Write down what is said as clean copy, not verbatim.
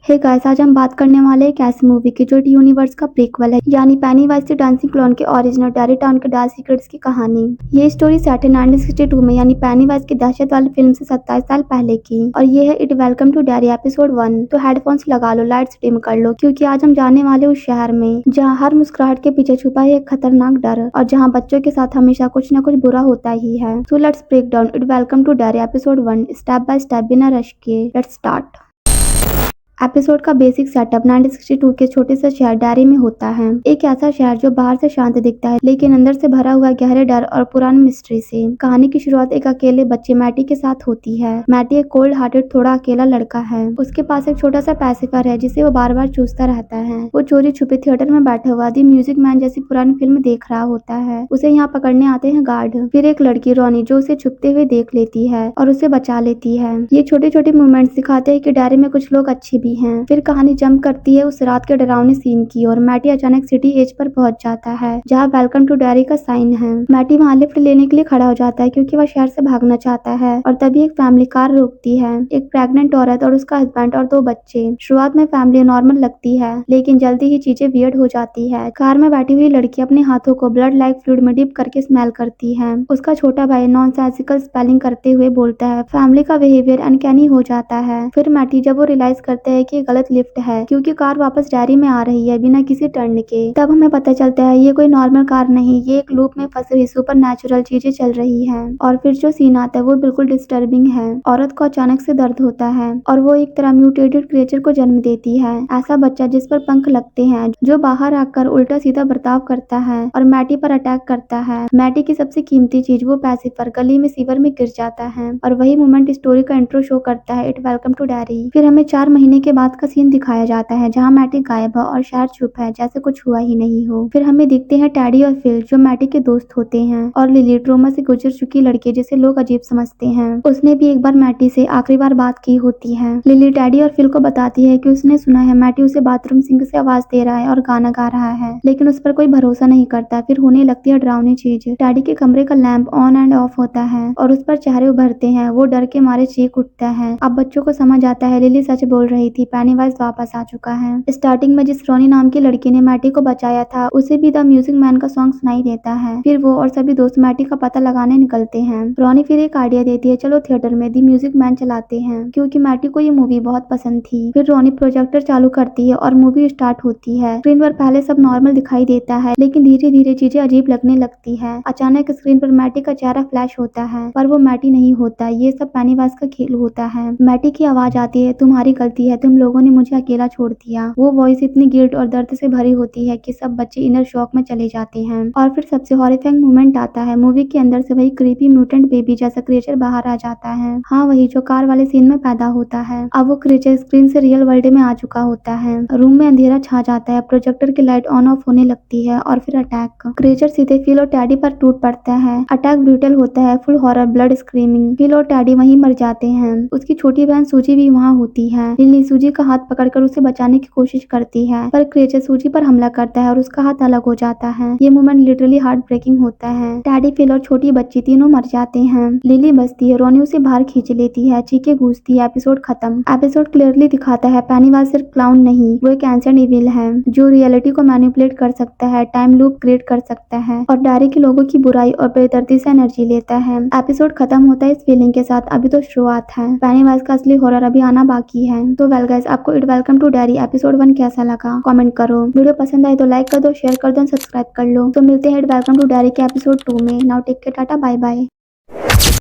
Hey guys, आज हम बात करने वाले हैं एक ऐसी मूवी की जो यूनिवर्स का प्रीक्वल है, यानी पेनीवाइज से डांसिंग क्लोन के ओरिजिनल डेरी टाउन के डार्क सीक्रेट्स की कहानी। ये स्टोरी सेट है 1962 में, यानी पेनीवाइज की दहशत वाली फिल्म से 27 साल पहले की, और ये है it welcome to Derry episode 1। तो हेडफोन्स लगा लो, लाइट्स डिम कर लो, क्योंकि आज हम जाने वाले उस शहर में जहाँ हर मुस्कुराहट के पीछे छुपा है एक खतरनाक डर, और जहाँ बच्चों के साथ हमेशा कुछ न कुछ बुरा होता ही है। So let's break down it welcome to Derry episode 1 step by step, बिना रश किए। Let's start. एपिसोड का बेसिक सेटअप 1962 के छोटे से शहर डेरी में होता है। एक ऐसा शहर जो बाहर से शांत दिखता है, लेकिन अंदर से भरा हुआ गहरे डर और पुरानी मिस्ट्री से। कहानी की शुरुआत एक अकेले बच्चे मैटी के साथ होती है। मैटी एक कोल्ड हार्टेड, थोड़ा अकेला लड़का है। उसके पास एक छोटा सा पैसिफर है जिसे वो बार बार चूसता रहता है। वो चोरी छुपे थिएटर में बैठा हुआ दी म्यूजिक मैन जैसी पुरानी फिल्म देख रहा होता है। उसे यहाँ पकड़ने आते हैं गार्ड। फिर एक लड़की रोनी जो उसे छुपते हुए देख लेती है और उसे बचा लेती है। ये छोटे छोटे मूवमेंट्स दिखाते हैं कि डेरी में कुछ लोग अच्छे भी हैं। फिर कहानी जंप करती है उस रात के डरावने सीन की और मैटी अचानक सिटी एज पर पहुंच जाता है, जहां वेलकम टू डेरी का साइन है। मैटी वहां लिफ्ट लेने के लिए खड़ा हो जाता है क्योंकि वह शहर से भागना चाहता है, और तभी एक फैमिली कार रोकती है। एक प्रेग्नेंट औरत और उसका हस्बैंड और 2 बच्चे। शुरुआत में फैमिली नॉर्मल लगती है, लेकिन जल्दी ही चीजें वियर्ड हो जाती है। कार में बैठी हुई लड़की अपने हाथों को ब्लड लाइक फ्लूइड में डिप करके स्मेल करती है। उसका छोटा भाई नॉनसेंसिकल स्पेलिंग करते हुए बोलता है। फैमिली का बिहेवियर अनकैनी हो जाता है। फिर मैटी जब वो रियलाइज करते हैं कि गलत लिफ्ट है, क्योंकि कार वापस डेरी में आ रही है बिना किसी टर्न के, तब हमें पता चलता है ये कोई नॉर्मल कार नहीं, ये एक लूप में फंसी हुई सुपर नेचुरल चीजें चल रही है। और फिर जो सीन आता है वो बिल्कुल डिस्टर्बिंग है। औरत को अचानक से दर्द होता है और वो एक तरह म्यूटेटेड क्रिएचर को जन्म देती है। ऐसा बच्चा जिस पर पंख लगते हैं, जो बाहर आकर उल्टा सीधा बर्ताव करता है और मैटी पर अटैक करता है। मैटी की सबसे कीमती चीज, वो पैसिफर, गली में सीवर में गिर जाता है, और वही मोमेंट स्टोरी का इंट्रो शो करता है, इट वेलकम टू डेरी। फिर हमें 4 महीने के बाद का सीन दिखाया जाता है जहाँ मैटी गायब है और शहर चुप है, जैसे कुछ हुआ ही नहीं हो। फिर हमें दिखते हैं टैडी और फिल, जो मैटी के दोस्त होते हैं, और लिली, ट्रोमा से गुजर चुकी लड़की जिसे लोग अजीब समझते हैं। उसने भी एक बार मैटी से आखिरी बार बात की होती है। लिली टैडी और फिल को बताती है कि उसने सुना है मैटी उसे बाथरूम सिंक से आवाज दे रहा है और गाना गा रहा है, लेकिन उस पर कोई भरोसा नहीं करता। फिर होने लगती है डरावनी चीज। टैडी के कमरे का लैंप ऑन एंड ऑफ होता है और उस पर चेहरे उभरते हैं। वो डर के मारे चीख उठता है। अब बच्चों को समझ आता है लिली सच बोल रही थी, पेनीवाइज वापस आ चुका है। स्टार्टिंग में जिस रोनी नाम की लड़की ने मैटी को बचाया था, उसे भी द म्यूजिक मैन का सॉन्ग सुनाई देता है। फिर वो और सभी दोस्त मैटी का पता लगाने निकलते हैं। रोनी फिर एक आइडिया देती है, चलो थिएटर में द म्यूजिक मैन चलाते हैं, क्योंकि मैटी को ये मूवी बहुत पसंद थी। फिर रोनी प्रोजेक्टर चालू करती है और मूवी स्टार्ट होती है। स्क्रीन पर पहले सब नॉर्मल दिखाई देता है, लेकिन धीरे धीरे चीजें अजीब लगने लगती है। अचानक स्क्रीन पर मैटी का चेहरा फ्लैश होता है, पर वो मैटी नहीं होता। ये सब पेनीवाइज का खेल होता है। मैटी की आवाज आती है, तुम्हारी गलती है, तुम लोगों ने मुझे अकेला छोड़ दिया। वो वॉइस इतनी गिल्ट और दर्द से भरी होती है कि सब बच्चे इनर शॉक में चले जाते हैं। और फिर सबसे हॉरिफाइंग मोमेंट आता है। मूवी के अंदर से वही क्रीपी म्यूटेंट बेबी जैसा क्रिएचर बाहर आ जाता है। हाँ, वही जो कार वाले सीन में पैदा होता है। अब वो क्रिएचर स्क्रीन से रियल वर्ल्ड में आ चुका होता है। रूम में अंधेरा छा जाता है, प्रोजेक्टर की लाइट ऑन ऑफ होने लगती है, और फिर अटैक। क्रिएचर सीधे फिल और टैडी पर टूट पड़ता है। अटैक ब्रूटल होता है, full horror, blood screaming. Phil और टैडी वहीं मर जाते हैं। उसकी छोटी बहन सूजी भी वहाँ होती है। लिली सूजी का हाथ पकड़कर उसे बचाने की कोशिश करती है, पर क्रिएचर सूजी पर हमला करता है और उसका हाथ अलग हो जाता है। ये मोमेंट लिटरली हार्ट ब्रेकिंग होता है। टैडी, फिल और छोटी बच्ची तीनों मर जाते हैं। लिली बचती है, रोनी उसे बाहर खींच लेती है, चीखें गूंजती है। एपिसोड खत्म। एपिसोड क्लियरली दिखाता है पेनीवाइज सिर्फ क्लाउन नहीं, वो एक एंशिएंट इविल है जो रियलिटी को मैनिपुलेट कर सकता है, टाइम लूप क्रिएट कर सकता है, और डेरी के लोगों की बुराई और बेदर्दी से एनर्जी लेता है। एपिसोड खत्म होता है इस फीलिंग के साथ, अभी तो शुरुआत है। पेनीवाइज का असली हॉरर अभी आना बाकी है। तो वेल गाइस, आपको it welcome to Derry episode 1 कैसा लगा कमेंट करो। वीडियो पसंद आए तो लाइक कर दो, शेयर कर दो, सब्सक्राइब कर लो। तो मिलते हैं इट वेलकम टू डेरी के एपिसोड 2 में। Now take care, tata, bye bye.